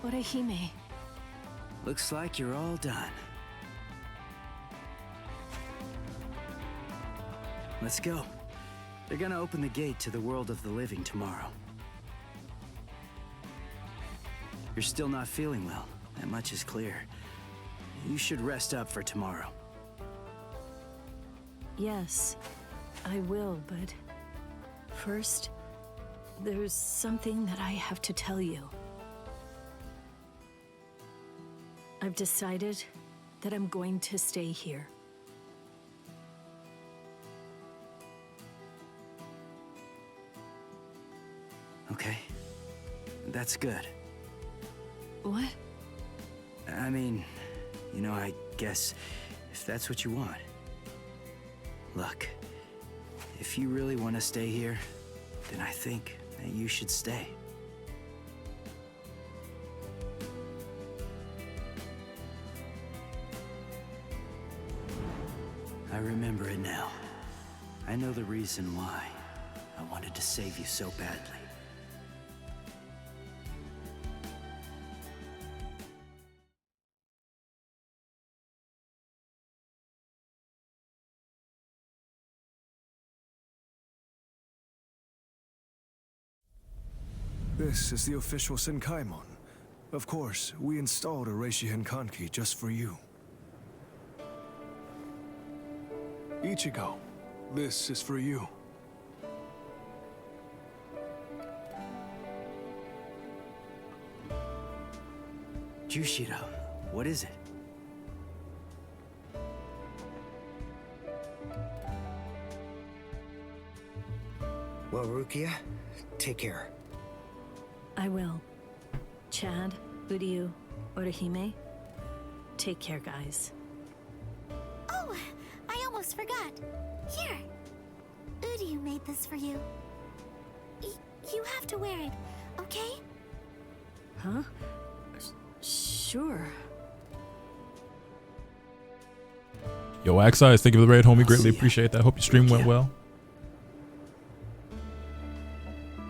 Orihime. Looks like you're all done. Let's go. They're gonna open the gate to the world of the living tomorrow. You're still not feeling well. That much is clear. You should rest up for tomorrow. Yes, I will, but first, there's something that I have to tell you. I've decided that I'm going to stay here. Okay. That's good. What? I mean, you know, I guess if that's what you want. Look, if you really want to stay here, then I think that you should stay. I remember it now. I know the reason why I wanted to save you so badly. This is the official Senkaimon. Of course, we installed a Reishi Henkanki just for you. Ichigo, this is for you. Jushiro, what is it? Well, Rukia, take care. I will. Chad, Uryu, Orihime, take care, guys. Oh, I almost forgot. Here. Uryu made this for you. You have to wear it, okay? Huh? Sure. Yo, Axis, thank you for the raid, homie. Greatly appreciate that. Hope your stream went well.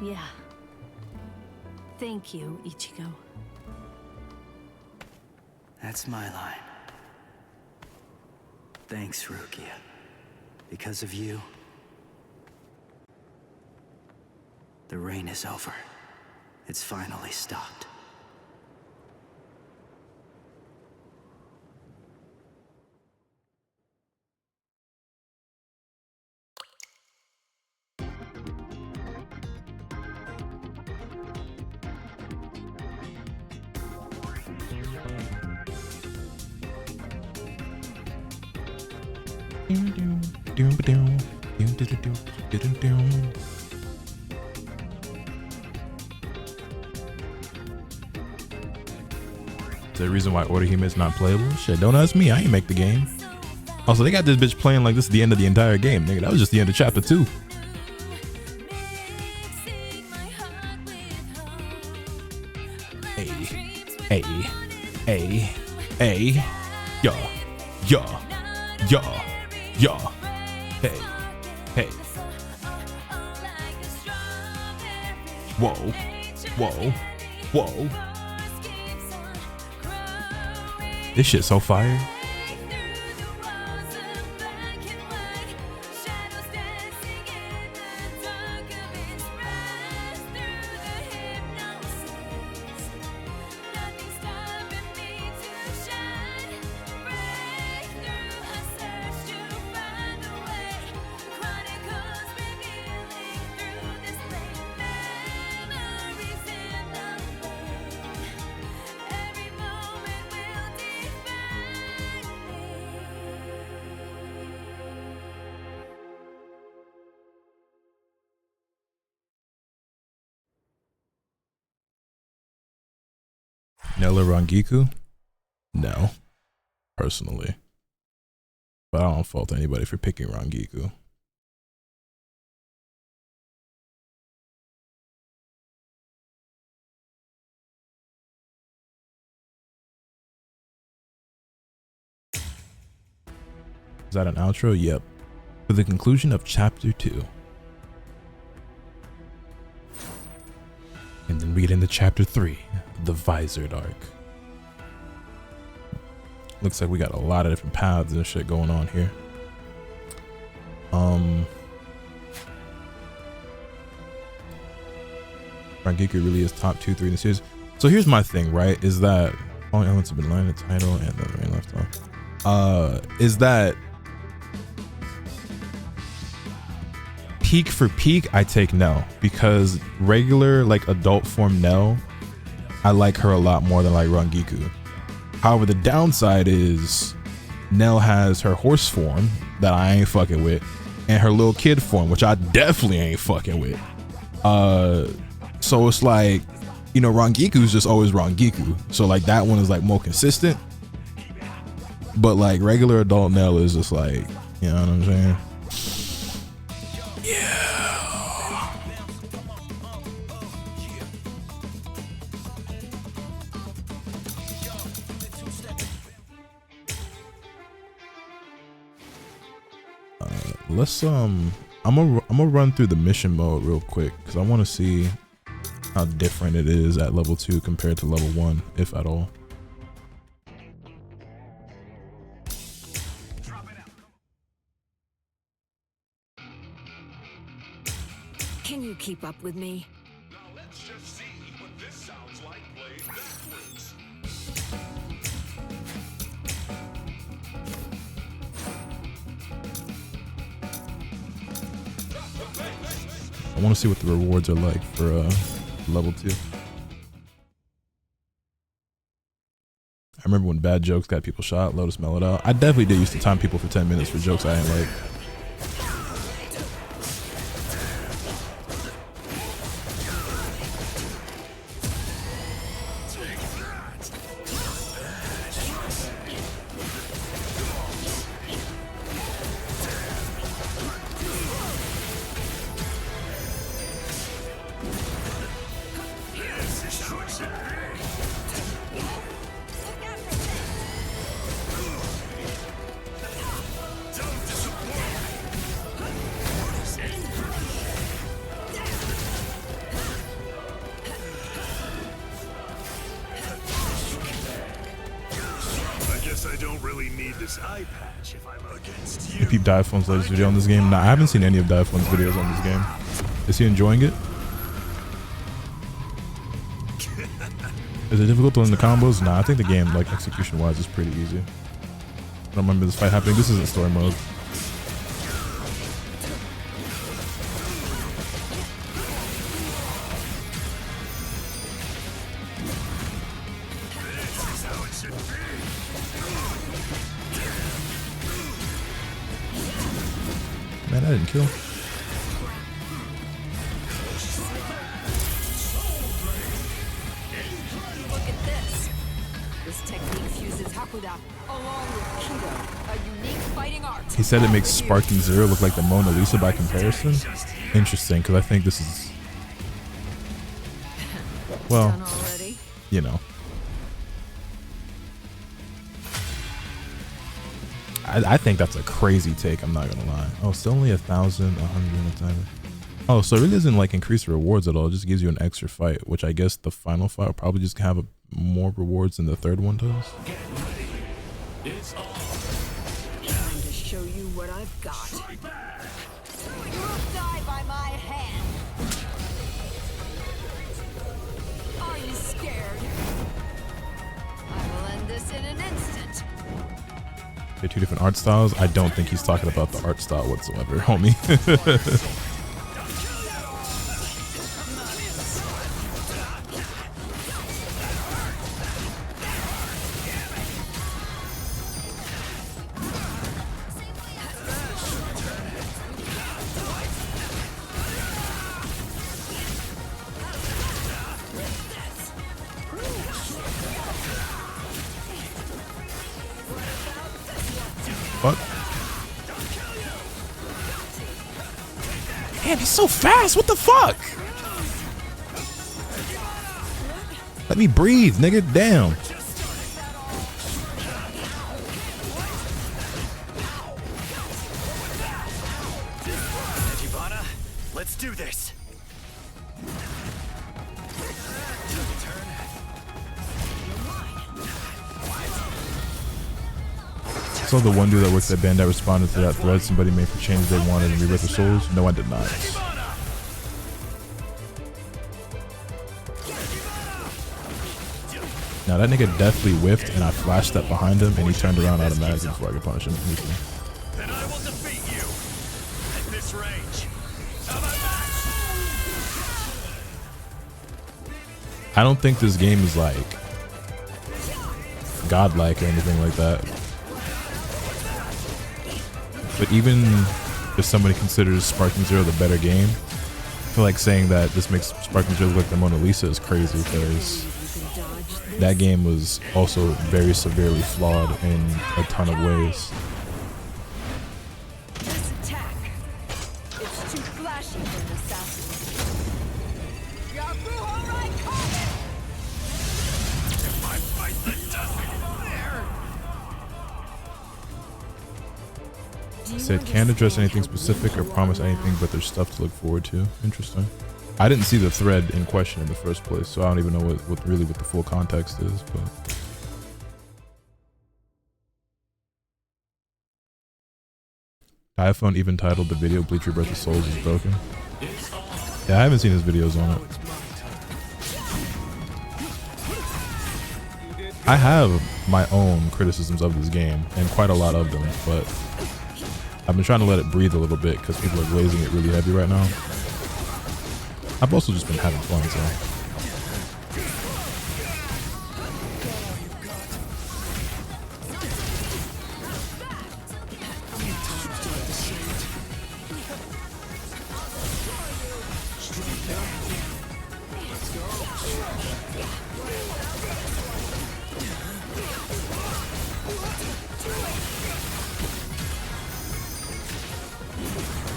Yeah. Thank you, Ichigo. That's my line. Thanks, Rukia. Because of you, the rain is over. It's finally stopped. The reason why Order Hime is not playable? Shit, don't ask me. I ain't make the game. Also, they got this bitch playing like this is the end of the entire game, nigga. That was just the end of chapter 2. Hey, hey, hey, yeah, yeah, yeah, yeah, hey, hey. Whoa, whoa, whoa. This shit's so fire. Nella Rangiku? No, personally. But I don't fault anybody for picking Rangiku. Is that an outro? Yep. For the conclusion of chapter 2. And then we get into chapter 3, the Visored arc. Looks like we got a lot of different paths and shit going on here. Rangiku really is top 2-3 in the series. So here's my thing, right? Is that all elements have been lined in the title and then the rain left off. Is that peak for peak, I take Nell, because regular like adult form Nell, I like her a lot more than like Rangiku. However, the downside is Nell has her horse form that I ain't fucking with, and her little kid form, which I definitely ain't fucking with. So it's like, you know, Rangiku's just always Rangiku, so like that one is like more consistent, but like regular adult Nell is just like, you know what I'm saying? Yeah. Let's I'm gonna run through the mission mode real quick because I want to see how different it is at level 2 compared to level 1, if at all. Can you keep up with me? Now let's just see what this sounds like played backwards. I want to see what the rewards are like for level 2. I remember when bad jokes got people shot, Lotus mellowed out. I definitely did used to time people for 10 minutes for jokes I didn't like. You peep Diaphone's latest video on this game? Nah, I haven't seen any of Diaphone's videos on this game. Is he enjoying it? Is it difficult to learn the combos? Nah, I think the game, like execution wise, is pretty easy. I don't remember this fight happening. This isn't story mode. that didn't kill. Look at this. This technique fuses Hakuda along with Kido, a unique fighting art. He said it makes Sparking Zero look like the Mona Lisa by comparison. Interesting, because I think this is, well, you know. I think that's a crazy take, I'm not gonna lie. Oh, still only 1,000, 100 in a timer. Oh, so it really doesn't like increase rewards at all. It just gives you an extra fight, which I guess the final fight will probably just have more rewards than the third one does. Time to show you what I've got. You will die by my hand. Are you scared? I will end this in an instant. They're two different art styles. I don't think he's talking about the art style whatsoever, homie. What? Damn, he's so fast. What the fuck? Let me breathe, nigga. Damn. Let's do this. So the one dude that worked at Bandai responded to that thread somebody made for changes they wanted in Rebirth of Souls? No, I did not. Now that nigga definitely whiffed and I flash stepped behind him and he turned around automatically before I could punish him. Then I will defeat you at this range. I don't think this game is like godlike or anything like that. But even if somebody considers Sparking Zero the better game, I feel like saying that this makes Sparking Zero look like the Mona Lisa is crazy because that game was also very severely flawed in a ton of ways. This attack. It's too flashy for an assassin. If I fight the doesn't fire. Said can't address anything specific or promise anything, but there's stuff to look forward to. Interesting. I didn't see the thread in question in the first place, so I don't even know what the full context is. But iPhone even titled the video "Bleach Rebirth of Souls is broken." Yeah, I haven't seen his videos on it. I have my own criticisms of this game, and quite a lot of them, but I've been trying to let it breathe a little bit because people are glazing it really heavy right now. I've also just been having fun, so.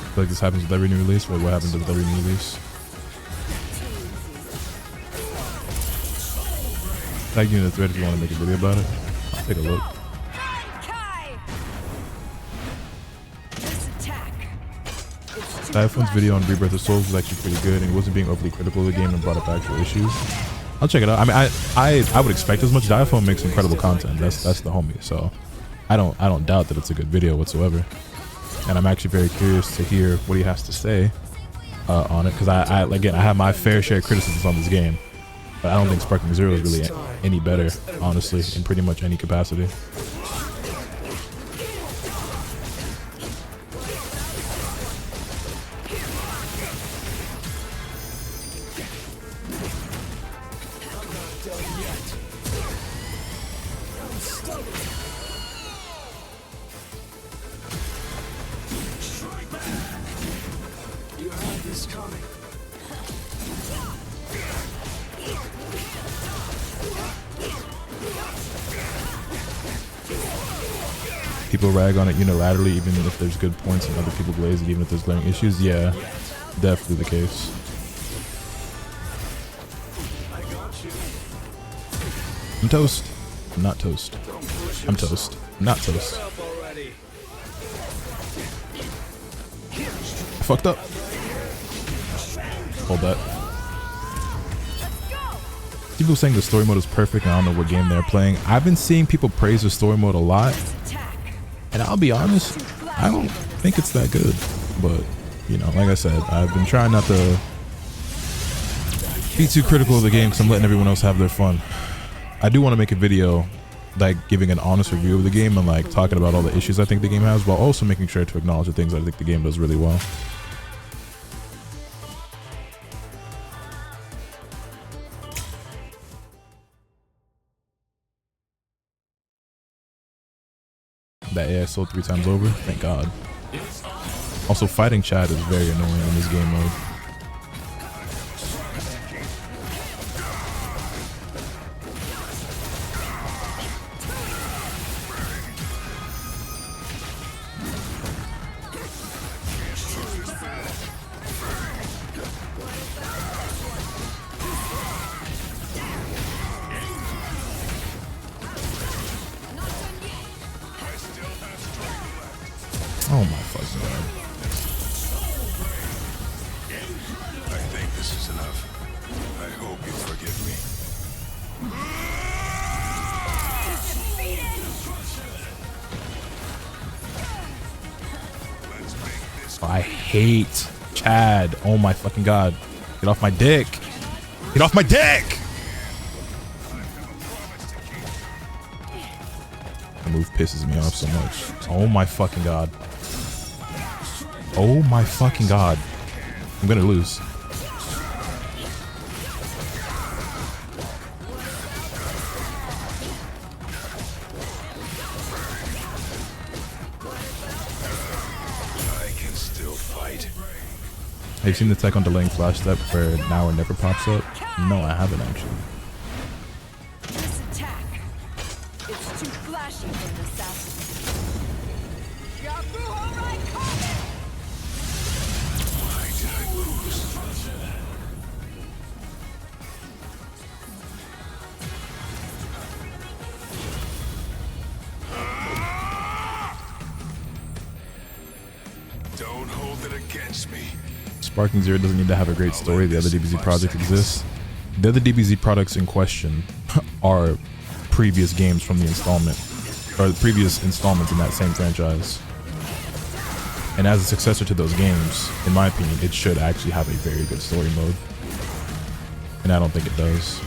I feel like this happens with every new release. Wait, what happens with every new release? Tag you in the thread if you want to make a video about it. I'll take a look. iPhone's video on Rebirth of Souls was actually pretty good, and he wasn't being overly critical of the game and brought up actual issues. I'll check it out. I mean, I would expect as much. iPhone makes incredible content. That's the homie. So I don't doubt that it's a good video whatsoever. And I'm actually very curious to hear what he has to say on it, because I have my fair share of criticisms on this game, but I don't think Sparking Zero is really any better, honestly, in pretty much any capacity. People rag on it unilaterally, even if there's good points, and other people glaze it, even if there's glaring issues. Yeah, definitely the case. I'm toast. I'm not toast. I'm toast. I'm not toast. I fucked up. Hold that. People saying the story mode is perfect, and I don't know what game they're playing. I've been seeing people praise the story mode a lot, and I'll be honest, I don't think it's that good. But, you know, like I said, I've been trying not to be too critical of the game because I'm letting everyone else have their fun. I do want to make a video like giving an honest review of the game and like talking about all the issues I think the game has, while also making sure to acknowledge the things I think the game does really well. That AI sold 3 times over, thank God. Also, fighting chat is very annoying in this game mode. Oh my fucking God. I think this is enough. I hope you forgive me. I hate Chad. Oh my fucking God. Get off my dick. Get off my dick! The move pisses me off so much. Oh my fucking God. Oh my fucking God. I'm gonna lose. I can still fight. Have you seen the tech on delaying flash step where now or never pops up? No, I haven't actually. This attack. It's too flashy for an assassin. Why did I lose? Don't hold it against me. Sparking Zero doesn't need to have a great story. The other DBZ projects exist. The other DBZ products in question are previous games from the installment, or the previous installments in that same franchise. And as a successor to those games, in my opinion, it should actually have a very good story mode. And I don't think it does.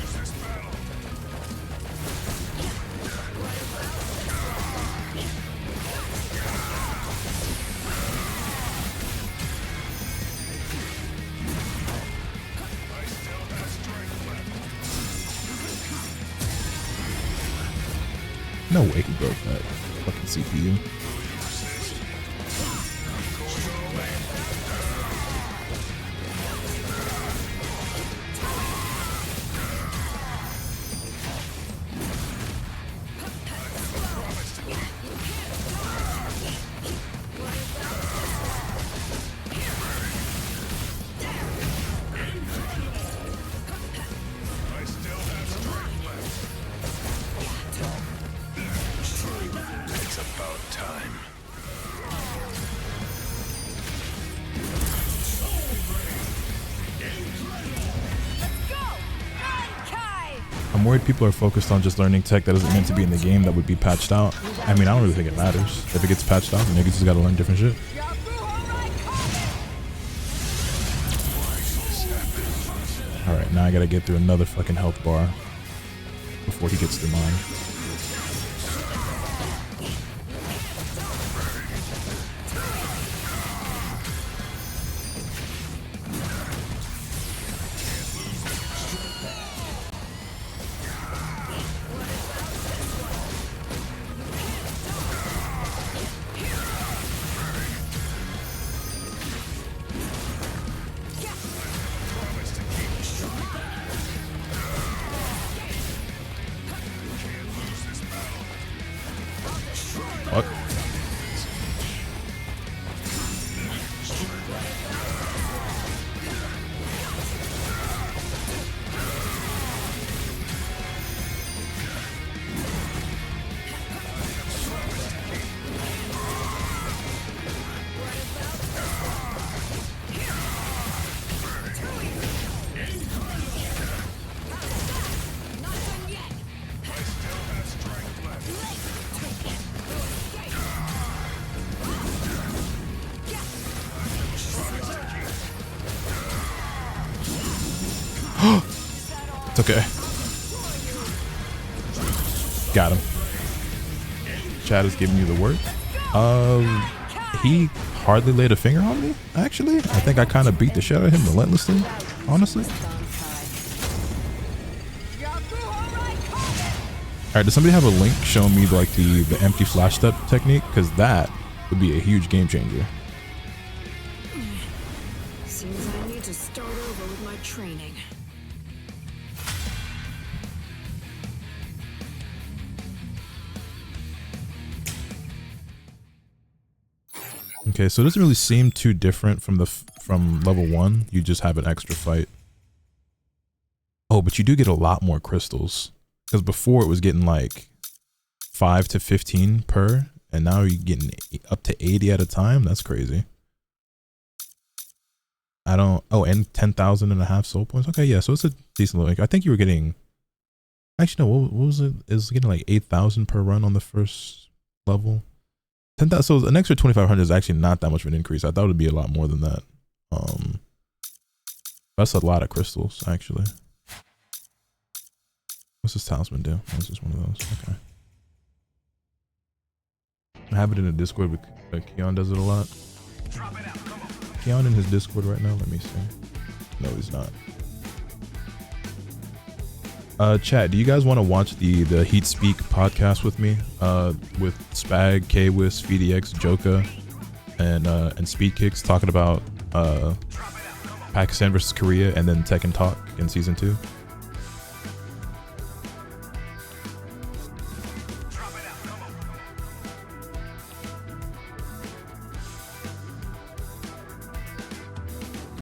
No way he broke that fucking CPU. It's about time. I'm worried people are focused on just learning tech that isn't meant to be in the game that would be patched out. I mean, I don't really think it matters. If it gets patched out, then niggas just gotta learn different shit. Alright, now I gotta get through another fucking health bar before he gets through mine. okay. Got him. Chad is giving you the work. He hardly laid a finger on me, actually. I think I kind of beat the shit out of him relentlessly, honestly. Alright, does somebody have a link showing me like the empty flash step technique? Because that would be a huge game changer. Seems I need to start over with my training. Okay, so it doesn't really seem too different from level 1. You just have an extra fight. Oh, but you do get a lot more crystals. Because before it was getting like 5 to 15 per, and now you're getting up to 80 at a time. That's crazy. I don't. Oh, and 10,500 soul points. Okay, yeah. So it's a decent little. I think you were getting. Actually, no. What was it? It was getting like 8,000 per run on the first level. 10,000. So an extra 2,500 is actually not that much of an increase. I thought it would be a lot more than that. That's a lot of crystals, actually. What's this talisman do? Oh, it's just one of those. Okay. I have it in the Discord, but Keon does it a lot. Keon in his Discord right now? Let me see. No, he's not. Chat, do you guys want to watch the Heat Speak podcast with me? With Spag, Kwis, VDX, Joka, and Speed Kicks talking about Pakistan versus Korea and then Tekken Talk in season 2?